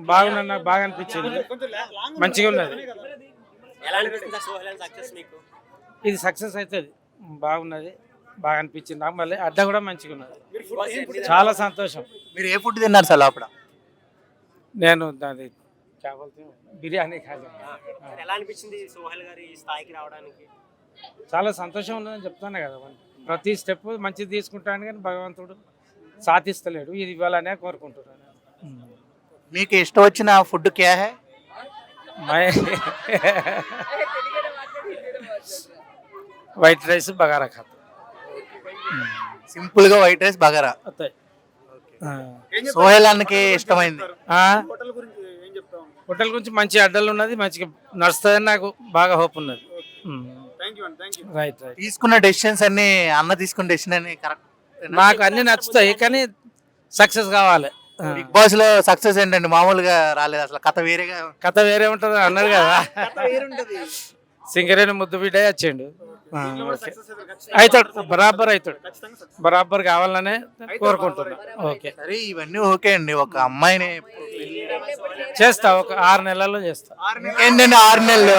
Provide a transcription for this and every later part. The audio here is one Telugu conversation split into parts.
బాగున్నా, నాకు బాగా అనిపించింది, మంచిగా ఉన్నది. ఎలా అనిపిస్తుంది సోహెల్ సక్సెస్ మీకు? ఇది సక్సెస్ అవుతుంది, బాగున్నది, బాగా అనిపించింది నాకు. మళ్ళీ అడ్డ కూడా మంచిగా ఉన్నది, చాలా సంతోషం. మీరు ఏ ఫుడ్ తిన్నారు సార్ లోపల? నేను దాని బిర్యానీ ఖాళీ. ఎలా అనిపించింది సోహెల్ గారి ఈ స్థాయికి రావడానికి? చాలా సంతోషం ఉన్నదని చెప్తాను కదా, మనం ప్రతి స్టెప్ మంచిది తీసుకుంటాను, కానీ భగవంతుడు సాధిస్తలేడు, ఇది ఇవ్వాలనే కోరుకుంటున్నాను. మీకు ఇష్టం వచ్చిన ఫుడ్ క్యా హై? వైట్ రైస్ బగారా ఖాతా, సింపుల్ గా వైట్ రైస్ బగారా. సోహెల్ అన్నకి ఇష్టమైంది. హోటల్ గురించి మంచి అడ్డలు ఉన్నది, మంచిగా నడుస్తుందని నాకు బాగా హోప్ ఉన్నది. Right right. తీసుకున్న డెసిషన్స్ అన్ని అన్న తీసుకున్న డెసిషన్ అన్ని కరెక్ట్. నాకు అన్ని నచ్చుతాయి, కానీ సక్సెస్ కావాలి. బిగ్ బాస్ లో సక్సెస్ ఏంటండి? మామూలుగా రాలేదు, అసలు కథ వేరేగా. కథ వేరే ఉంటుంది అన్నారు కదా, సింగరేణి ముద్దు బిడ్డ వచ్చిండు. అవుతాడు, బరాబర్ అవుతాడు, బరాబర్ కావాలనే కోరుకుంటున్నా. ఓకే సరే, ఇవన్నీ ఓకే అండి. ఒక అమ్మాయిని చేస్తా, ఒక 6 నెలల్లో చేస్తా. ఏంటండి 6 నెలలు?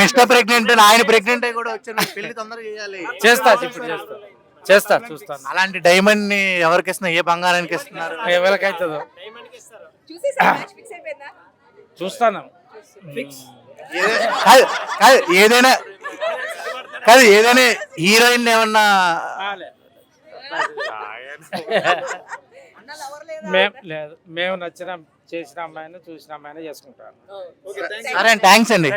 మిస్టర్ ప్రెగ్నెంట్, ఆయన ప్రెగ్నెంట్ అయి కూడా వచ్చారు, పెళ్లి తొందరగా చేయాలి. చేస్తా, ఇప్పుడు చేస్తా, చేస్తా, చూస్తాను. అలాంటి డైమండ్ ని ఎవరికి ఇస్తున్నారు? ఏ బంగారానికి ఇస్తున్నారు? ఎవరికైతుందో చూస్తాను. ఏదైనా కాదు, ఏదైనా హీరోయిన్ ఏమన్నా లేదు, మేము నచ్చిన చేసిన అమ్మాయిని చూసిన అమ్మాయిని చేసుకుంటాను. సరే, థ్యాంక్స్ అండి.